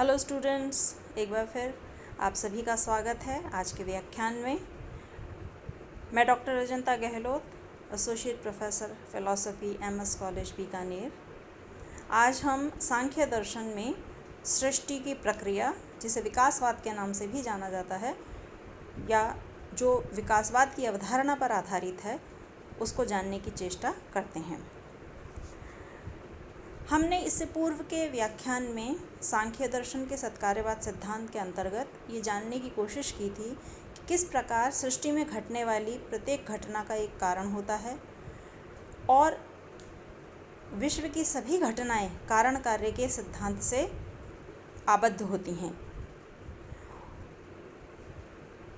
Hello students, एक बार फिर आप सभी का स्वागत है आज के व्याख्यान में। मैं doctor Ajanta Gehlot, associate professor philosophy MS college Bikaner. आज हम सांख्य दर्शन में सृष्टि की प्रक्रिया, जिसे विकासवाद के नाम से भी जाना जाता है या जो विकासवाद की अवधारणा पर आधारित है, उसको जानने की चेष्टा करते हैं। हमने इससे पूर्व के व्याख्यान में सांख्य दर्शन के सत्कार्यवाद सिद्धांत के अंतर्गत ये जानने की कोशिश की थी कि किस प्रकार सृष्टि में घटने वाली प्रत्येक घटना का एक कारण होता है और विश्व की सभी घटनाएं कारण कार्य के सिद्धांत से आबद्ध होती हैं।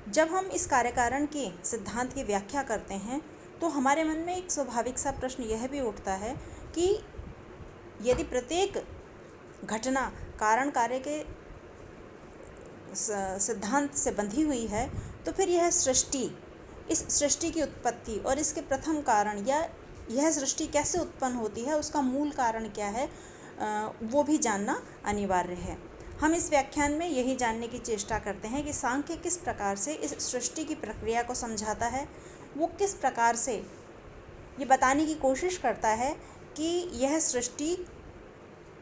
जब हम इस कार्य कारण के सिद्धांत की व्याख्या करते हैं तो हमारे मन में एक स्वाभाविक सा प्रश्न यह भी उठता है कि यदि प्रत्येक घटना कारण कार्य के सिद्धांत से बंधी हुई है तो फिर यह सृष्टि, इस सृष्टि की उत्पत्ति और इसके प्रथम कारण या यह सृष्टि कैसे उत्पन्न होती है, उसका मूल कारण क्या है, वो भी जानना अनिवार्य है। हम इस व्याख्यान में यही जानने की चेष्टा करते हैं कि सांख्य किस प्रकार से इस सृष्टि की प्रक्रिया को समझाता है। वो किस प्रकार से ये बताने की कोशिश करता है कि यह सृष्टि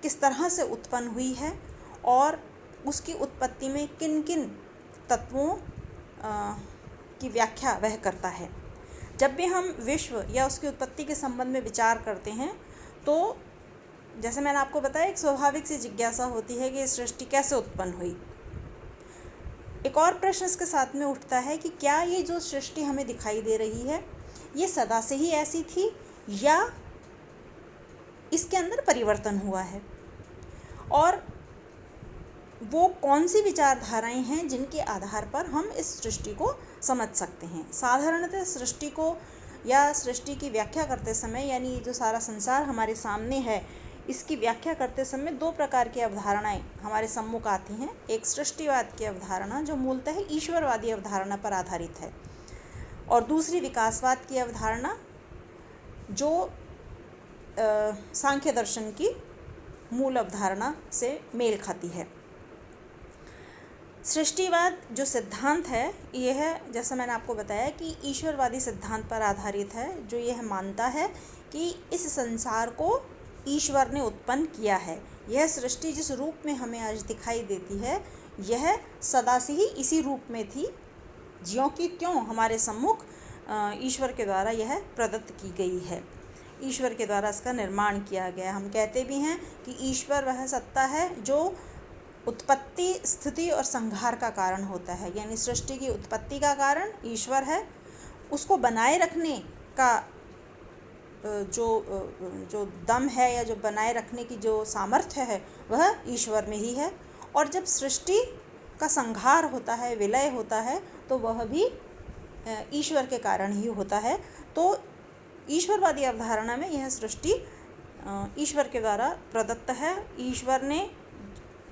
किस तरह से उत्पन्न हुई है और उसकी उत्पत्ति में किन किन तत्वों की व्याख्या वह करता है। जब भी हम विश्व या उसकी उत्पत्ति के संबंध में विचार करते हैं तो जैसे मैंने आपको बताया, एक स्वाभाविक सी जिज्ञासा होती है कि ये सृष्टि कैसे उत्पन्न हुई। एक और प्रश्न इसके साथ में उठता है कि क्या ये जो सृष्टि हमें दिखाई दे रही है ये सदा से ही ऐसी थी या इसके अंदर परिवर्तन हुआ है, और वो कौन सी विचारधाराएं हैं जिनके आधार पर हम इस सृष्टि को समझ सकते हैं। साधारणतः सृष्टि को या सृष्टि की व्याख्या करते समय, यानी जो सारा संसार हमारे सामने है, इसकी व्याख्या करते समय दो प्रकार की अवधारणाएं हमारे सम्मुख आती हैं। एक सृष्टिवाद की अवधारणा जो मूलतः ईश्वरवादी अवधारणा पर आधारित है, और दूसरी विकासवाद की अवधारणा जो सांख्य दर्शन की मूल अवधारणा से मेल खाती है। सृष्टिवाद जो सिद्धांत है यह, जैसा मैंने आपको बताया, कि ईश्वरवादी सिद्धांत पर आधारित है, जो यह मानता है कि इस संसार को ईश्वर ने उत्पन्न किया है। यह सृष्टि जिस रूप में हमें आज दिखाई देती है यह सदा से ही इसी रूप में थी, ज्यों की त्यों हमारे सम्मुख ईश्वर के द्वारा यह प्रदत्त की गई है। ईश्वर के द्वारा इसका निर्माण किया गया। हम कहते भी हैं कि ईश्वर वह सत्ता है जो उत्पत्ति, स्थिति और संहार का कारण होता है। यानी सृष्टि की उत्पत्ति का कारण ईश्वर है, उसको बनाए रखने का जो दम है या जो बनाए रखने की जो सामर्थ्य है वह ईश्वर में ही है, और जब सृष्टि का संहार होता है, विलय होता है, तो वह भी ईश्वर के कारण ही होता है। तो ईश्वरवादी अवधारणा में यह सृष्टि ईश्वर के द्वारा प्रदत्त है। ईश्वर ने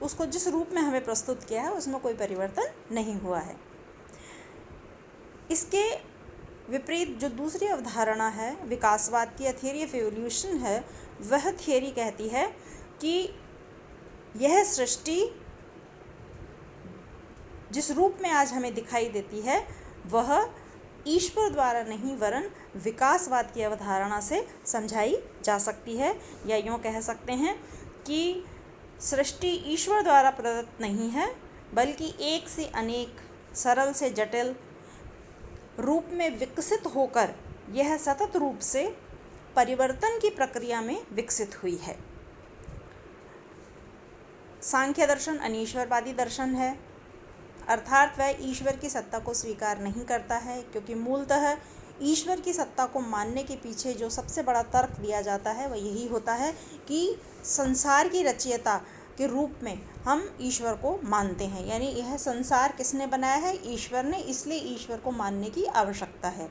उसको जिस रूप में हमें प्रस्तुत किया है उसमें कोई परिवर्तन नहीं हुआ है। इसके विपरीत जो दूसरी अवधारणा है विकासवाद की, या थियरी ऑफ एवोल्यूशन है, वह थियरी कहती है कि यह सृष्टि जिस रूप में आज हमें दिखाई देती है वह ईश्वर द्वारा नहीं वरन विकासवाद की अवधारणा से समझाई जा सकती है। या यूँ कह सकते हैं कि सृष्टि ईश्वर द्वारा प्रदत्त नहीं है, बल्कि एक से अनेक, सरल से जटिल रूप में विकसित होकर यह सतत रूप से परिवर्तन की प्रक्रिया में विकसित हुई है। सांख्य दर्शन अनीश्वरवादी दर्शन है, अर्थात वह ईश्वर की सत्ता को स्वीकार नहीं करता है, क्योंकि मूलतः ईश्वर की सत्ता को मानने के पीछे जो सबसे बड़ा तर्क दिया जाता है वह यही होता है कि संसार की रचयिता के रूप में हम ईश्वर को मानते हैं। यानी यह संसार किसने बनाया है? ईश्वर ने, इसलिए ईश्वर को मानने की आवश्यकता है।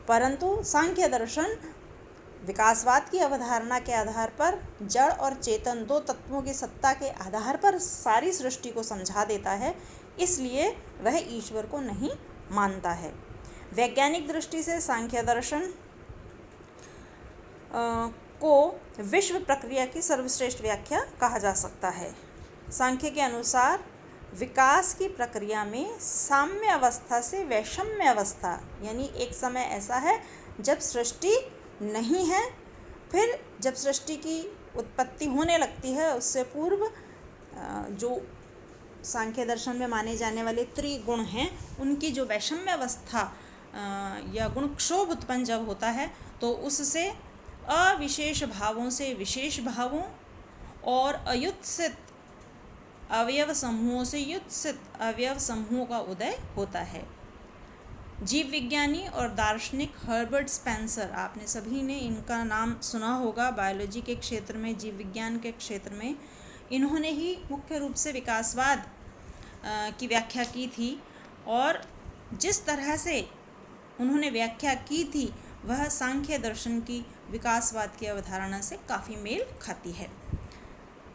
परंतु सांख्य दर्शन विकासवाद की अवधारणा के आधार पर जड़ और चेतन दो तत्वों की सत्ता के आधार पर सारी सृष्टि को समझा देता है, इसलिए वह ईश्वर को नहीं मानता है। वैज्ञानिक दृष्टि से सांख्य दर्शन को विश्व प्रक्रिया की सर्वश्रेष्ठ व्याख्या कहा जा सकता है। सांख्य के अनुसार विकास की प्रक्रिया में साम्य अवस्था से वैषम्य अवस्था, यानी एक समय ऐसा है जब सृष्टि नहीं है, फिर जब सृष्टि की उत्पत्ति होने लगती है उससे पूर्व जो सांख्य दर्शन में माने जाने वाले त्रिगुण हैं उनकी जो वैषम्य अवस्था या गुणक्षोभ उत्पन्न जब होता है तो उससे अविशेष भावों से विशेष भावों और अयुत्सित अवयव समूहों से युत्सित अवयव समूहों का उदय होता है। जीव विज्ञानी और दार्शनिक हर्बर्ट स्पेंसर, आपने सभी ने इनका नाम सुना होगा, बायोलॉजी के क्षेत्र में, जीव विज्ञान के क्षेत्र में इन्होंने ही मुख्य रूप से विकासवाद की व्याख्या की थी और जिस तरह से उन्होंने व्याख्या की थी वह सांख्य दर्शन की विकासवाद की अवधारणा से काफ़ी मेल खाती है।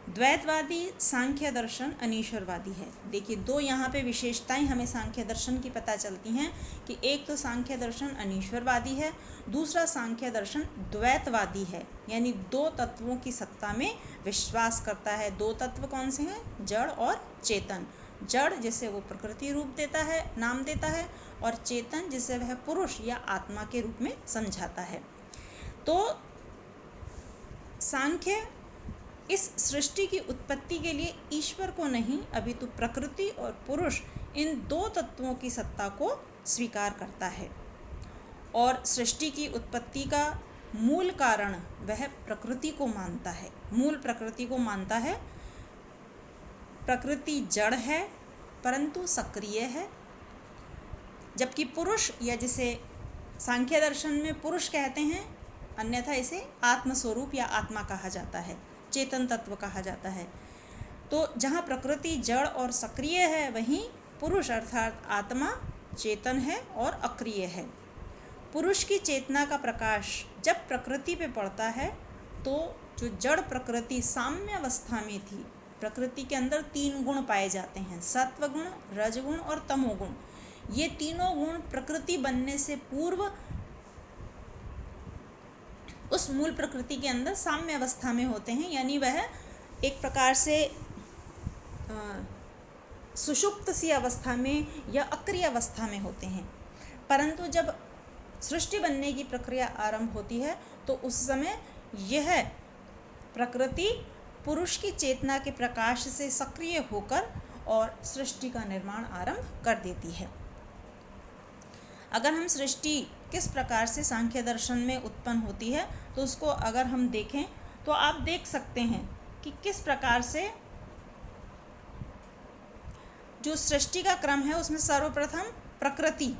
द्वैतवादी सांख्य दर्शन अनीश्वरवादी है। देखिए, दो यहाँ पे विशेषताएं हमें सांख्य दर्शन की पता चलती हैं कि एक तो सांख्य दर्शन अनीश्वरवादी है, दूसरा सांख्य दर्शन द्वैतवादी है, यानी दो तत्वों की सत्ता में विश्वास करता है। दो तत्व कौन से हैं? जड़ और चेतन। जड़ जिसे वो प्रकृति रूप देता है, नाम देता है, और चेतन जिसे वह पुरुष या आत्मा के रूप में समझाता है। तो सांख्य इस सृष्टि की उत्पत्ति के लिए ईश्वर को नहीं अपितु प्रकृति और पुरुष, इन दो तत्वों की सत्ता को स्वीकार करता है और सृष्टि की उत्पत्ति का मूल कारण वह प्रकृति को मानता है, मूल प्रकृति को मानता है। प्रकृति जड़ है परंतु सक्रिय है, जबकि पुरुष, या जिसे सांख्य दर्शन में पुरुष कहते हैं, अन्यथा इसे आत्मस्वरूप या आत्मा कहा जाता है, चेतन तत्व कहा जाता है। तो जहाँ प्रकृति जड़ और सक्रिय है वहीं पुरुष अर्थात आत्मा चेतन है और अक्रिय है। पुरुष की चेतना का प्रकाश जब प्रकृति पे पड़ता है तो जो जड़ प्रकृति साम्य अवस्था में थी, प्रकृति के अंदर तीन गुण पाए जाते हैं, सत्व गुण, रजगुण और तमोगुण। ये तीनों गुण प्रकृति बनने से पूर्व उस मूल प्रकृति के अंदर साम्य अवस्था में होते हैं, यानी वह एक प्रकार से सुषुप्त सी अवस्था में या अक्रिय अवस्था में होते हैं। परंतु जब सृष्टि बनने की प्रक्रिया आरंभ होती है तो उस समय यह प्रकृति पुरुष की चेतना के प्रकाश से सक्रिय होकर और सृष्टि का निर्माण आरंभ कर देती है। अगर हम सृष्टि किस प्रकार से सांख्य दर्शन में उत्पन्न होती है तो उसको अगर हम देखें तो आप देख सकते हैं कि किस प्रकार से जो सृष्टि का क्रम है उसमें सर्वप्रथम प्रकृति,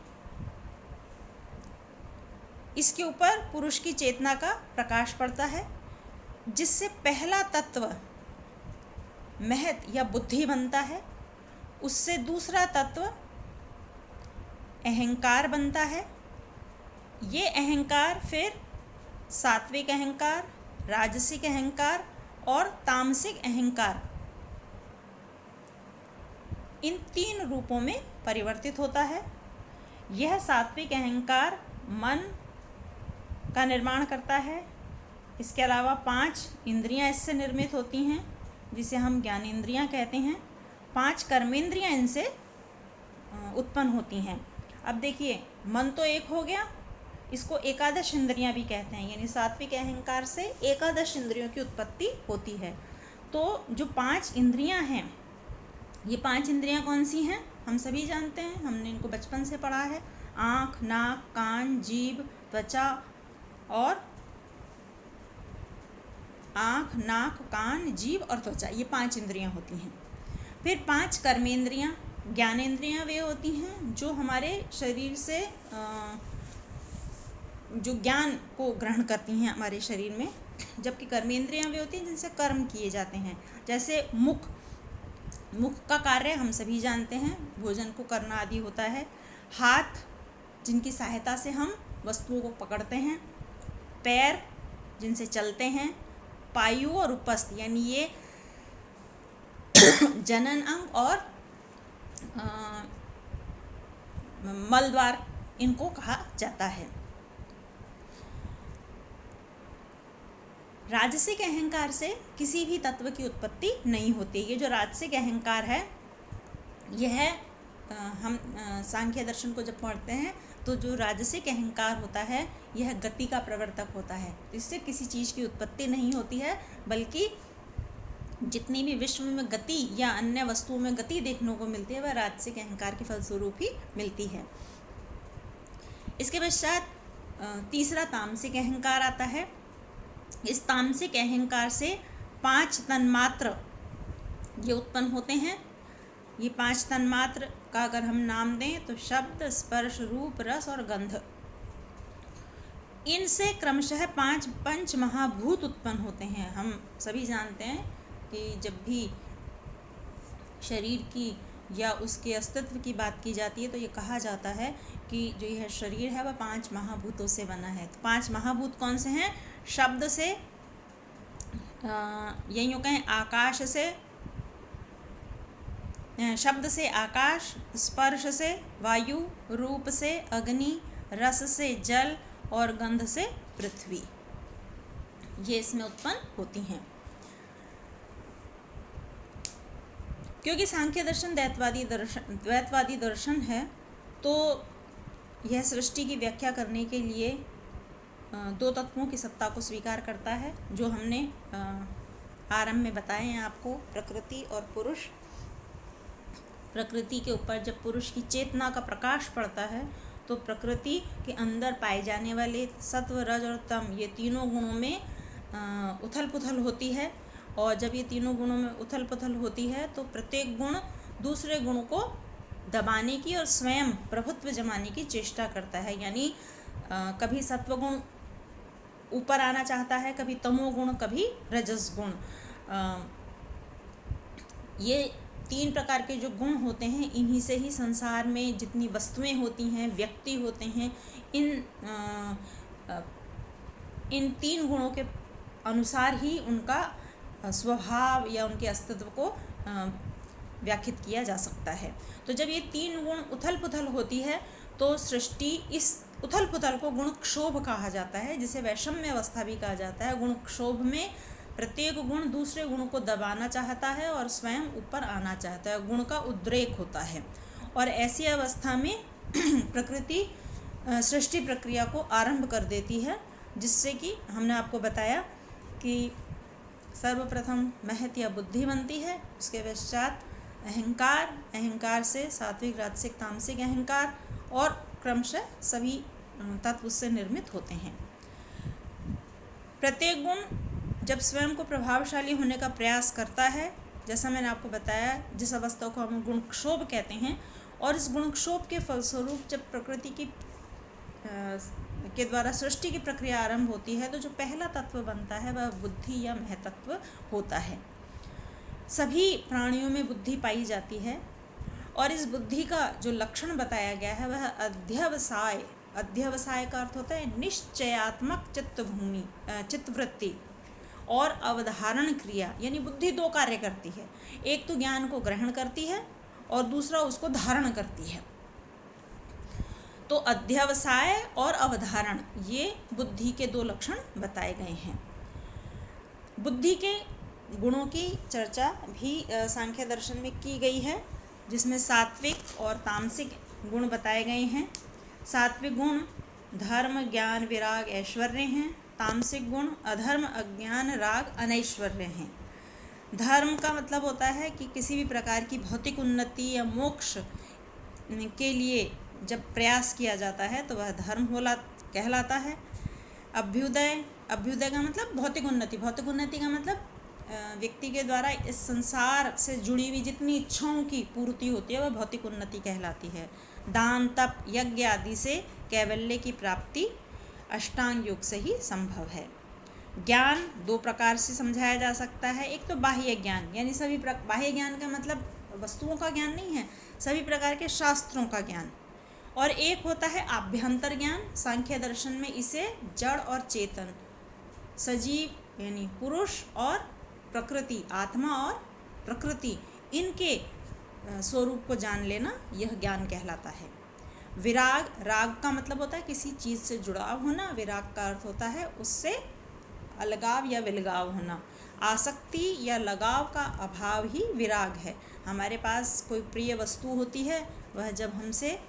इसके ऊपर पुरुष की चेतना का प्रकाश पड़ता है, जिससे पहला तत्व महत या बुद्धि बनता है, उससे दूसरा तत्व अहंकार बनता है। ये अहंकार फिर सात्विक अहंकार, राजसिक अहंकार और तामसिक अहंकार, इन तीन रूपों में परिवर्तित होता है। यह सात्विक अहंकार मन का निर्माण करता है। इसके अलावा 5 इंद्रियां इससे निर्मित होती हैं, जिसे हम ज्ञानेंद्रियां कहते हैं। 5 कर्मेंद्रियां इनसे उत्पन्न होती हैं। अब देखिए, मन तो एक हो गया, इसको एकादश इंद्रियां भी कहते हैं, यानी सात्विक अहंकार से एकादश इंद्रियों की उत्पत्ति होती है। तो जो 5 इंद्रियां हैं, ये 5 इंद्रियां कौन सी हैं? हम सभी जानते हैं, हमने इनको बचपन से पढ़ा है। आँख, नाक, कान, जीभ, त्वचा और आँख, नाक, कान, जीभ और त्वचा, ये 5 इंद्रियां होती हैं। फिर 5 कर्मेंद्रियां, ज्ञानेंद्रियां वे होती हैं जो हमारे शरीर से जो ज्ञान को ग्रहण करती हैं हमारे शरीर में, जबकि कर्मेंद्रियां वे होती हैं जिनसे कर्म किए जाते हैं। जैसे मुख का कार्य हम सभी जानते हैं, भोजन को करना आदि होता है। हाथ, जिनकी सहायता से हम वस्तुओं को पकड़ते हैं। पैर, जिनसे चलते हैं। पायु और उपस्थ, यानी ये जनन अंग और मलद्वार, इनको कहा जाता है। राजसिक अहंकार से किसी भी तत्व की उत्पत्ति नहीं होती। ये जो राजसिक अहंकार है, यह हम सांख्य दर्शन को जब पढ़ते हैं तो जो राजसिक अहंकार होता है यह गति का प्रवर्तक होता है। इससे किसी चीज़ की उत्पत्ति नहीं होती है, बल्कि जितनी भी विश्व में गति या अन्य वस्तुओं में गति देखने को मिलती है वह राजसिक अहंकार के फलस्वरूप ही मिलती है। इसके पश्चात तीसरा तामसिक अहंकार आता है। इस तामसिक अहंकार से 5 तन्मात्र ये उत्पन्न होते हैं। ये 5 तन्मात्र का अगर हम नाम दें तो शब्द, स्पर्श, रूप, रस और गंध, इनसे क्रमशः 5 पंच महाभूत उत्पन्न होते हैं। हम सभी जानते हैं कि जब भी शरीर की या उसके अस्तित्व की बात की जाती है तो ये कहा जाता है कि जो यह शरीर है वह 5 महाभूतों से बना है। तो 5 महाभूत कौन से हैं? शब्द से, यही यूँ कहें आकाश से, शब्द से आकाश, स्पर्श से वायु, रूप से अग्नि, रस से जल और गंध से पृथ्वी, ये इसमें उत्पन्न होती हैं। क्योंकि सांख्य दर्शन द्वैतवादी दर्शन है, तो यह सृष्टि की व्याख्या करने के लिए 2 तत्वों की सत्ता को स्वीकार करता है, जो हमने आरंभ में बताए हैं आपको, प्रकृति और पुरुष। प्रकृति के ऊपर जब पुरुष की चेतना का प्रकाश पड़ता है तो प्रकृति के अंदर पाए जाने वाले सत्व, रज और तम, ये तीनों गुणों में उथल पुथल होती है। और जब ये तीनों गुणों में उथल पुथल होती है तो प्रत्येक गुण दूसरे गुण को दबाने की और स्वयं प्रभुत्व जमाने की चेष्टा करता है। यानी कभी सत्वगुण ऊपर आना चाहता है, कभी तमोगुण, कभी रजस गुण। ये 3 प्रकार के जो गुण होते हैं, इन्हीं से ही संसार में जितनी वस्तुएं होती हैं, व्यक्ति होते हैं, इन 3 गुणों के अनुसार ही उनका स्वभाव या उनके अस्तित्व को व्याख्यात किया जा सकता है। तो जब ये 3 गुण उथल पुथल होती है तो सृष्टि, इस उथल पुथल को गुण क्षोभ कहा जाता है, जिसे वैषम्य अवस्था भी कहा जाता है। गुण क्षोभ में प्रत्येक गुण दूसरे गुण को दबाना चाहता है और स्वयं ऊपर आना चाहता है, गुण का उद्रेक होता है। और ऐसी अवस्था में प्रकृति सृष्टि प्रक्रिया को आरंभ कर देती है, जिससे कि हमने आपको बताया कि सर्वप्रथम महत या बुद्धि बनती है, उसके पश्चात अहंकार, अहंकार से सात्विक, राजसिक, तामसिक अहंकार, और क्रमशः सभी तत्व उससे निर्मित होते हैं। प्रत्येक गुण जब स्वयं को प्रभावशाली होने का प्रयास करता है, जैसा मैंने आपको बताया, जिस अवस्था को हम गुणक्षोभ कहते हैं, और इस गुणक्षोभ के फलस्वरूप जब प्रकृति की के द्वारा सृष्टि की प्रक्रिया आरंभ होती है, तो जो पहला तत्व बनता है वह बुद्धि या महतत्व होता है। सभी प्राणियों में बुद्धि पाई जाती है, और इस बुद्धि का जो लक्षण बताया गया है वह अध्यवसाय, अध्यवसाय का अर्थ होता है निश्चयात्मक चित्तभूमि, चित्तवृत्ति और अवधारण क्रिया। यानी बुद्धि 2 कार्य करती है, एक तो ज्ञान को ग्रहण करती है और दूसरा उसको धारण करती है। तो अध्यवसाय और अवधारण, ये बुद्धि के 2 लक्षण बताए गए हैं। बुद्धि के गुणों की चर्चा भी सांख्य दर्शन में की गई है, जिसमें सात्विक और तामसिक गुण बताए गए हैं। सात्विक गुण धर्म, ज्ञान, विराग, ऐश्वर्य हैं। तामसिक गुण अधर्म, अज्ञान, राग, अनैश्वर्य हैं। धर्म का मतलब होता है कि किसी भी प्रकार की भौतिक उन्नति या मोक्ष के लिए जब प्रयास किया जाता है तो वह धर्म कहलाता है। अभ्युदय, अभ्युदय का मतलब भौतिक उन्नति, भौतिक उन्नति का मतलब व्यक्ति के द्वारा इस संसार से जुड़ी हुई जितनी इच्छाओं की पूर्ति होती है वह भौतिक उन्नति कहलाती है। दान, तप, यज्ञ आदि से कैवल्य की प्राप्ति अष्टांग योग से ही संभव है। ज्ञान 2 प्रकार से समझाया जा सकता है। एक तो बाह्य ज्ञान, यानी सभी बाह्य ज्ञान का मतलब वस्तुओं का ज्ञान नहीं है, सभी प्रकार के शास्त्रों का ज्ञान। और एक होता है आभ्यंतर ज्ञान। सांख्य दर्शन में इसे जड़ और चेतन, सजीव यानी पुरुष और प्रकृति, आत्मा और प्रकृति, इनके स्वरूप को जान लेना, यह ज्ञान कहलाता है। विराग, राग का मतलब होता है किसी चीज़ से जुड़ाव होना। विराग का अर्थ होता है उससे अलगाव या विलगाव होना। आसक्ति या लगाव का अभाव ही विराग है। हमारे पास कोई प्रिय वस्तु होती है, वह जब हमसे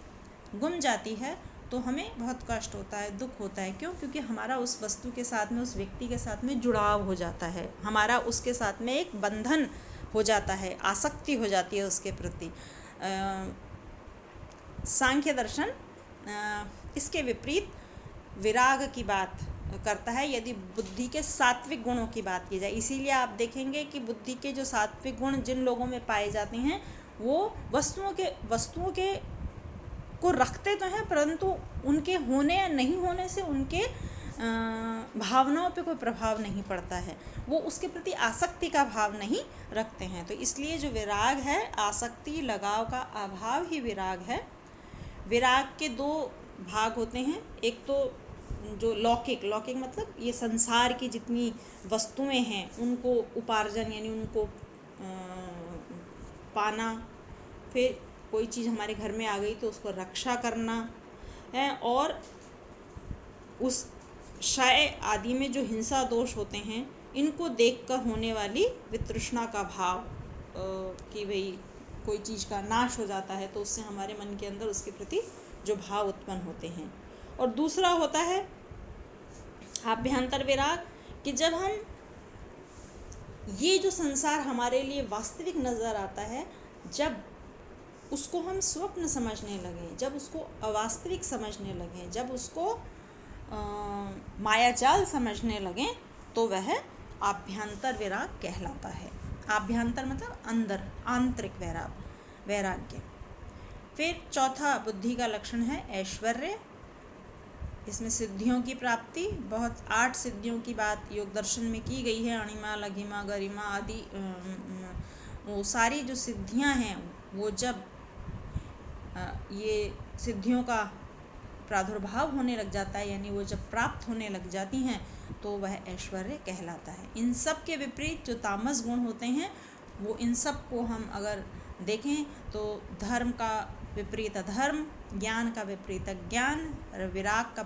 गुम जाती है तो हमें बहुत कष्ट होता है, दुख होता है। क्यों? क्योंकि हमारा उस वस्तु के साथ में, उस व्यक्ति के साथ में जुड़ाव हो जाता है, हमारा उसके साथ में एक बंधन हो जाता है, आसक्ति हो जाती है उसके प्रति। सांख्य दर्शन इसके विपरीत विराग की बात करता है, यदि बुद्धि के सात्विक गुणों की बात की जाए। इसीलिए आप देखेंगे कि बुद्धि के जो सात्विक गुण जिन लोगों में पाए जाते हैं, वो वस्तुओं के को रखते तो हैं, परंतु उनके होने या नहीं होने से उनके भावनाओं पे कोई प्रभाव नहीं पड़ता है, वो उसके प्रति आसक्ति का भाव नहीं रखते हैं। तो इसलिए जो विराग है, आसक्ति लगाव का अभाव ही विराग है। विराग के दो भाग होते हैं। एक तो जो लौकिक मतलब ये संसार की जितनी वस्तुएं हैं उनको उपार्जन यानी उनको पाना, फिर कोई चीज़ हमारे घर में आ गई तो उसको रक्षा करना है, और उस क्षय आदि में जो हिंसा दोष होते हैं इनको देखकर होने वाली वितृष्णा का भाव, कि भाई कोई चीज़ का नाश हो जाता है तो उससे हमारे मन के अंदर उसके प्रति जो भाव उत्पन्न होते हैं। और दूसरा होता है आभ्यंतर विराग, कि जब हम ये जो संसार हमारे लिए वास्तविक नज़र आता है, जब उसको हम स्वप्न समझने लगें, जब उसको अवास्तविक समझने लगें, जब उसको मायाजाल समझने लगें, तो वह आभ्यंतर विराग कहलाता है। आभ्यंतर मतलब अंदर, आंतरिक वैराग्य। फिर चौथा बुद्धि का लक्षण है ऐश्वर्य। इसमें सिद्धियों की प्राप्ति, बहुत 8 सिद्धियों की बात योग दर्शन में की गई है। अणिमा, लघिमा, गरिमा आदि वो सारी जो सिद्धियां हैं, वो जब ये सिद्धियों का प्रादुर्भाव होने लग जाता है, यानी वो जब प्राप्त होने लग जाती हैं, तो वह ऐश्वर्य कहलाता है। इन सब के विपरीत जो तामस गुण होते हैं, वो इन सब को हम अगर देखें तो धर्म का विपरीत अधर्म, ज्ञान का विपरीत अज्ञान, विराग का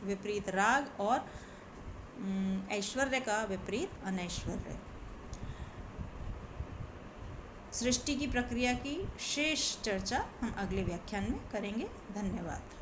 विपरीत राग, और ऐश्वर्य का विपरीत अनैश्वर्य। सृष्टि की प्रक्रिया की शेष चर्चा हम अगले व्याख्यान में करेंगे। धन्यवाद।